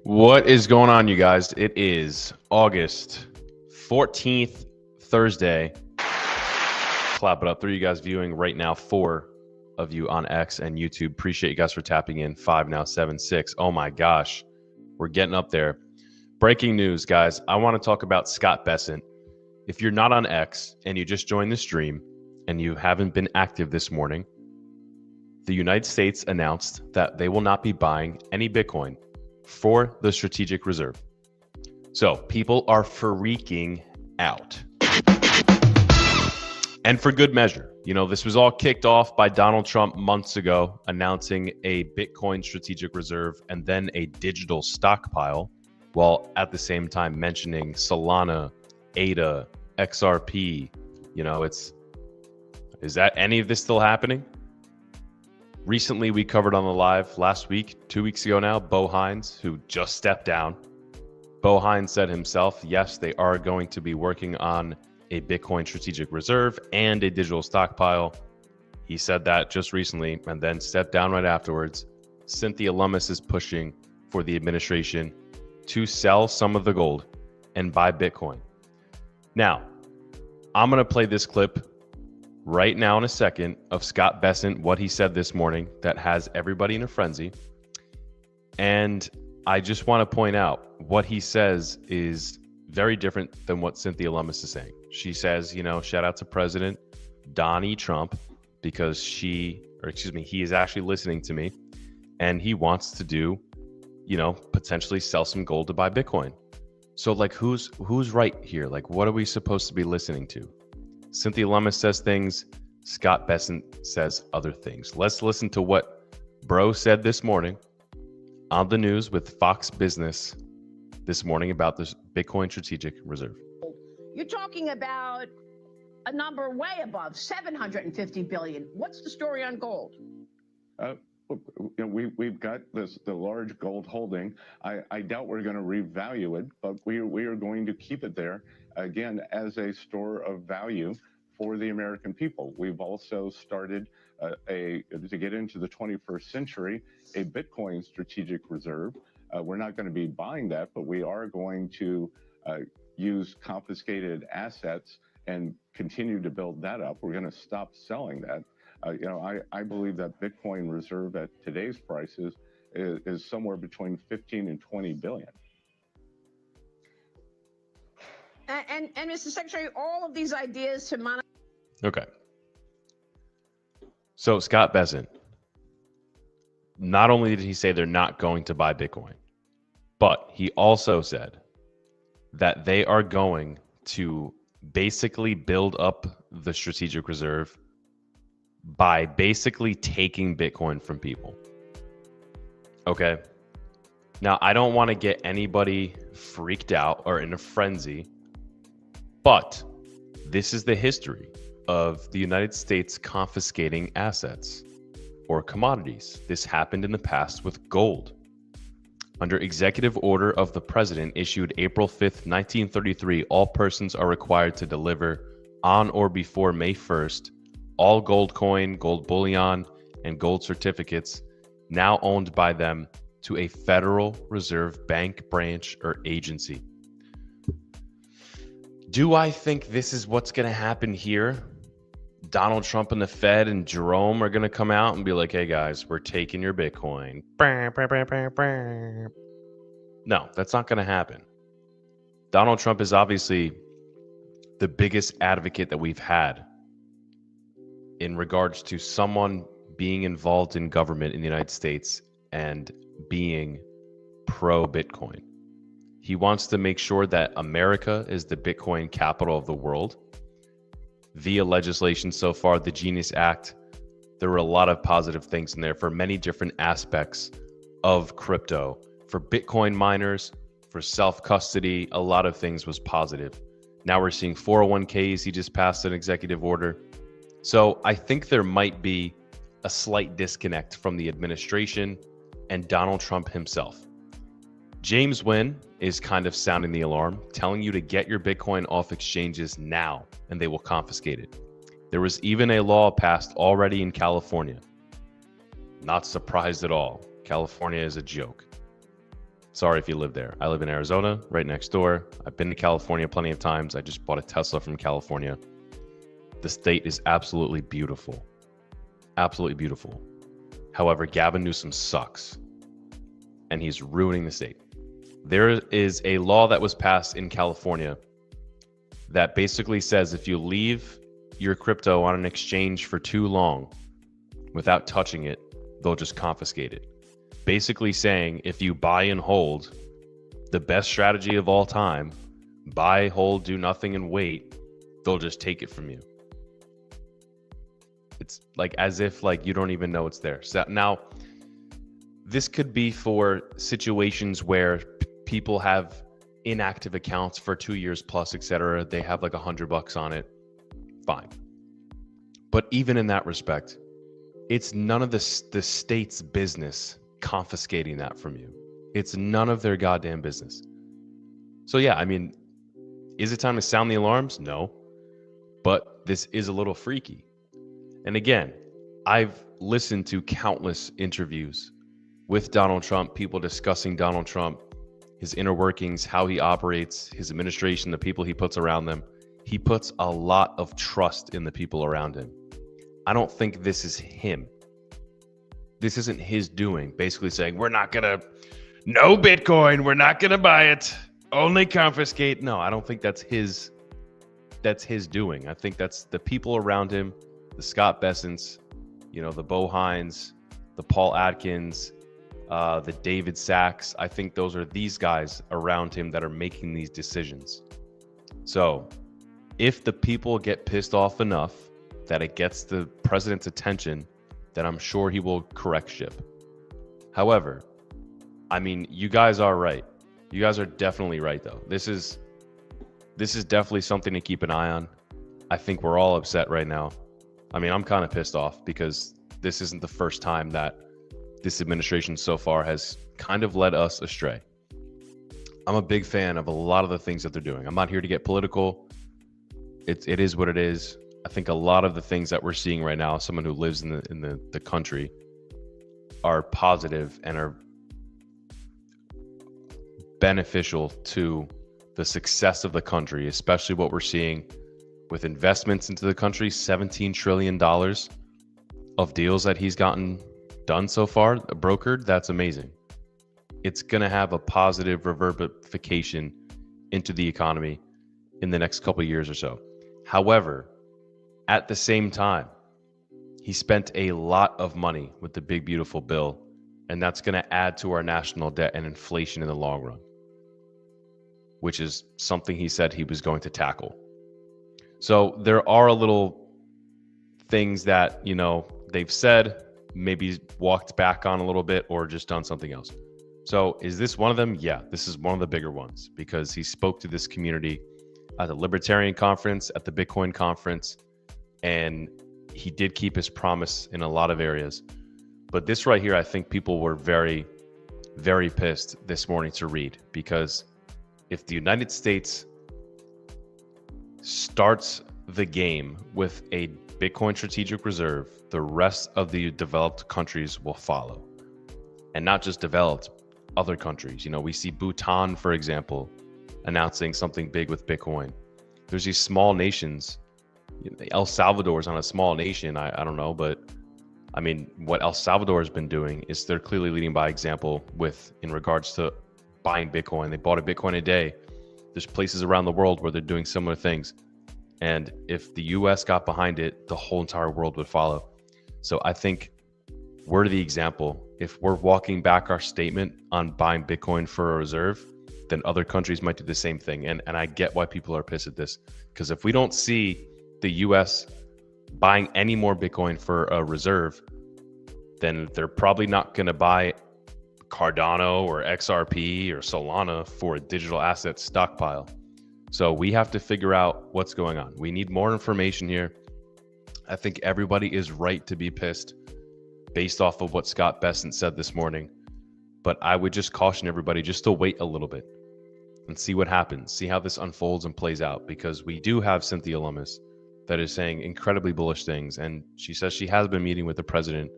What is going on, you guys? It is August 14th, Thursday. Clap it up. 3 of you guys viewing right now, 4 of you on X and YouTube. Appreciate you guys for tapping in. 5 now, 7, 6. Oh my gosh, we're getting up there. Breaking news, guys. I want to talk about Scott Bessent. If you're not on X and you just joined the stream and you haven't been active this morning, the United States announced that they will not be buying any Bitcoin for the strategic reserve. So people are freaking out. And for good measure. You know, this was all kicked off by Donald Trump months ago, announcing a Bitcoin strategic reserve and then a digital stockpile, while at the same time mentioning Solana, ADA, XRP. You know, is that any of this still happening? Recently, we covered on the live last week, 2 weeks ago now, Bo Hines, who just stepped down. Bo Hines said himself, yes, they are going to be working on a Bitcoin strategic reserve and a digital stockpile. He said that just recently and then stepped down right afterwards. Cynthia Lummis is pushing for the administration to sell some of the gold and buy Bitcoin. Now, I'm going to play this clip right now in a second of Scott Bessent, what he said this morning that has everybody in a frenzy. And I just want to point out what he says is very different than what Cynthia Lummis is saying. She says, you know, shout out to President Donnie Trump because he is actually listening to me and he wants to do, you know, potentially sell some gold to buy Bitcoin. So like, who's right here? Like, what are we supposed to be listening to? Cynthia Lummis says things, Scott Bessent says other things. Let's listen to what Bro said this morning on the news with Fox Business this morning about this Bitcoin strategic reserve. You're talking about a number way above 750 billion. What's the story on gold? We've got the large gold holding. I doubt we're going to revalue it, but we are going to keep it there, again, as a store of value for the American people. We've also started to get into the 21st century, a Bitcoin strategic reserve. We're not going to be buying that, but we are going to use confiscated assets and continue to build that up. We're going to stop selling that. I believe that Bitcoin reserve at today's prices is somewhere between 15 and 20 billion. And Mr. Secretary, all of these ideas to monitor. Okay. So Scott Bessent, not only did he say they're not going to buy Bitcoin, but he also said that they are going to basically build up the strategic reserve by basically taking Bitcoin from people. Okay. Now, I don't want to get anybody freaked out or in a frenzy, but this is the history of the United States confiscating assets or commodities. This happened in the past with gold. Under executive order of the president issued April 5th, 1933, all persons are required to deliver on or before May 1st all gold coin, gold bullion, and gold certificates now owned by them to a Federal Reserve Bank branch or agency. Do I think this is what's going to happen here? Donald Trump and the Fed and Jerome are going to come out and be like, hey guys, we're taking your Bitcoin. No, that's not going to happen. Donald Trump is obviously the biggest advocate that we've had in regards to someone being involved in government in the United States and being pro-Bitcoin. He wants to make sure that America is the Bitcoin capital of the world. Via legislation so far, the Genius Act, there were a lot of positive things in there for many different aspects of crypto. For Bitcoin miners, for self-custody, a lot of things was positive. Now we're seeing 401ks. He just passed an executive order. So I think there might be a slight disconnect from the administration and Donald Trump himself. James Nguyen is kind of sounding the alarm, telling you to get your Bitcoin off exchanges now, and they will confiscate it. There was even a law passed already in California. Not surprised at all. California is a joke. Sorry if you live there. I live in Arizona, right next door. I've been to California plenty of times. I just bought a Tesla from California. The state is absolutely beautiful. Absolutely beautiful. However, Gavin Newsom sucks, and he's ruining the state. There is a law that was passed in California that basically says if you leave your crypto on an exchange for too long without touching it, they'll just confiscate it. Basically saying if you buy and hold, the best strategy of all time, buy, hold, do nothing, and wait, they'll just take it from you. It's like as if like you don't even know it's there. So now, this could be for situations where people have inactive accounts for 2 years plus, etc. They have like $100 on it. Fine. But even in that respect, it's none of the state's business confiscating that from you. It's none of their goddamn business. So yeah, I mean, is it time to sound the alarms? No. But this is a little freaky. And again, I've listened to countless interviews with Donald Trump, people discussing Donald Trump, his inner workings, how he operates, his administration, the people he puts around them. He puts a lot of trust in the people around him. I don't think this is him. This isn't his doing, basically saying, we're not going to, no Bitcoin, we're not going to buy it, only confiscate. No, I don't think that's his doing. I think that's the people around him, the Scott Bessents, the Bo Hines, the Paul Atkins, the David Sachs. I think those are these guys around him that are making these decisions. So if the people get pissed off enough that it gets the president's attention, then I'm sure he will correct ship. However, I mean, you guys are right. You guys are definitely right, though. This is definitely something to keep an eye on. I think we're all upset right now. I mean, I'm kind of pissed off because this isn't the first time that this administration so far has kind of led us astray. I'm a big fan of a lot of the things that they're doing. I'm not here to get political. It is what it is. I think a lot of the things that we're seeing right now, someone who lives in the country, are positive and are beneficial to the success of the country, especially what we're seeing with investments into the country. $17 trillion of deals that he's gotten done so far, brokered. That's amazing. It's going to have a positive reverberation into the economy in the next couple of years or so. However, at the same time, he spent a lot of money with the big, beautiful bill, and that's going to add to our national debt and inflation in the long run, which is something he said he was going to tackle. So there are a little things that, they've said, maybe walked back on a little bit or just done something else. So is this one of them? Yeah, this is one of the bigger ones because he spoke to this community at the Libertarian Conference, at the Bitcoin Conference, and he did keep his promise in a lot of areas. But this right here, I think people were very, very pissed this morning to read, because if the United States starts the game with a Bitcoin strategic reserve, the rest of the developed countries will follow. And not just developed, other countries. We see Bhutan, for example, announcing something big with Bitcoin. There's these small nations. El Salvador is on a small nation. I don't know, but I mean, what El Salvador has been doing is they're clearly leading by example in regards to buying Bitcoin. They bought a Bitcoin a day. There's places around the world where they're doing similar things. And if the US got behind it, the whole entire world would follow. So I think we're the example. If we're walking back our statement on buying Bitcoin for a reserve, then other countries might do the same thing. And I get why people are pissed at this, because if we don't see the US buying any more Bitcoin for a reserve, then they're probably not going to buy Cardano or XRP or Solana for a digital asset stockpile. So we have to figure out what's going on. We need more information here. I think everybody is right to be pissed based off of what Scott Bessent said this morning. But I would just caution everybody just to wait a little bit and see what happens, see how this unfolds and plays out, because we do have Cynthia Lummis that is saying incredibly bullish things. And she says she has been meeting with the president,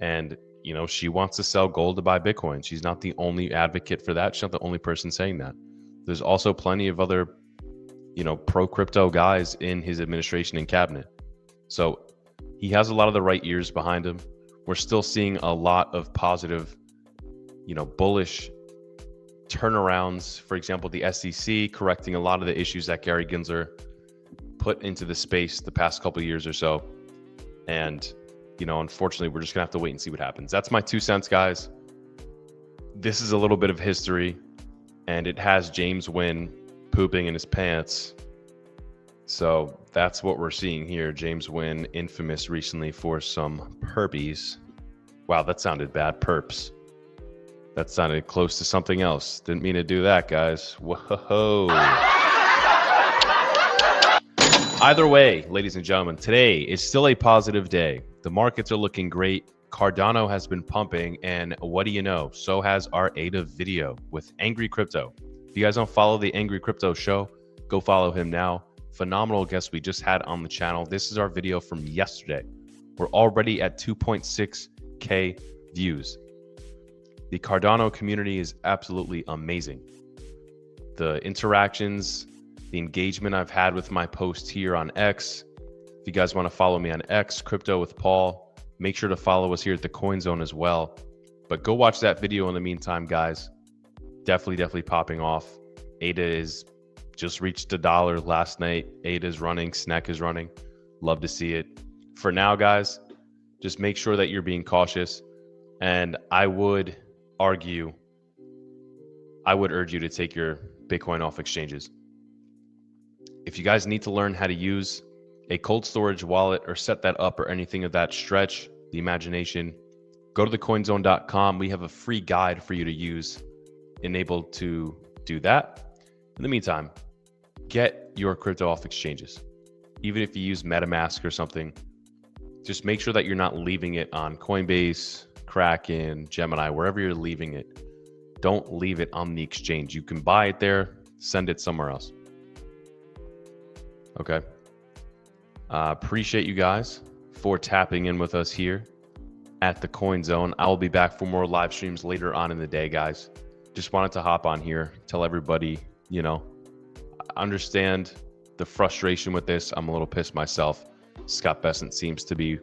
and you know, she wants to sell gold to buy Bitcoin. She's not the only advocate for that. She's not the only person saying that. There's also plenty of other, you know, pro-crypto guys in his administration and cabinet. So he has a lot of the right ears behind him. We're still seeing a lot of positive, you know, bullish turnarounds. For example, the SEC correcting a lot of the issues that Gary Gensler put into the space the past couple of years or so. And, you know, unfortunately, we're just gonna have to wait and see what happens. That's my 2 cents, guys. This is a little bit of history, and it has James Wynn pooping in his pants. So that's what we're seeing here. James Wynn, infamous recently for some perpies. Wow, that sounded bad. Perps. That sounded close to something else. Didn't mean to do that, guys. Whoa. Either way, ladies and gentlemen, today is still a positive day. The markets are looking great. Cardano has been pumping, and what do you know? So has our ADA video with Angry Crypto. If you guys don't follow the Angry Crypto show, go follow him now. Phenomenal guest we just had on the channel. This is our video from yesterday. We're already at 2.6K views. The Cardano community is absolutely amazing. The interactions, the engagement I've had with my post here on X. If you guys want to follow me on X, Crypto with Paul, make sure to follow us here at the Coin Zone as well. But go watch that video in the meantime, guys. Definitely popping off. ADA is just reached $1 last night. ADA is running, SNEC is running. Love to see it. For now, guys, just make sure that you're being cautious. And I would urge you to take your Bitcoin off exchanges. If you guys need to learn how to use a cold storage wallet or set that up or anything of that stretch the imagination, go to thecoinzone.com. We have a free guide for you to use, enabled to do that. In the meantime, get your crypto off exchanges. Even if you use MetaMask or something, just make sure that you're not leaving it on Coinbase, Kraken, Gemini, wherever you're leaving it. Don't leave it on the exchange. You can buy it there, send it somewhere else. Okay. Appreciate you guys for tapping in with us here at the Coin Zone. I will be back for more live streams later on in the day, guys. Just wanted to hop on here, tell everybody, you know, understand the frustration with this. I'm a little pissed myself. Scott Bessent seems to be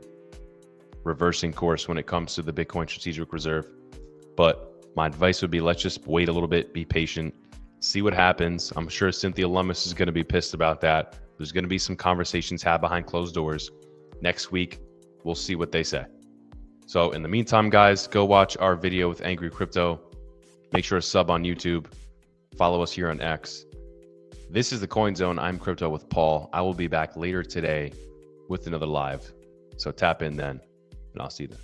reversing course when it comes to the Bitcoin Strategic Reserve. But my advice would be, let's just wait a little bit, be patient, see what happens. I'm sure Cynthia Lummis is going to be pissed about that. There's going to be some conversations had behind closed doors. Next week, we'll see what they say. So in the meantime, guys, go watch our video with Angry Crypto. Make sure to sub on YouTube. Follow us here on X. This is the Coin Zone. I'm Crypto with Paul. I will be back later today with another live. So tap in then, and I'll see you then.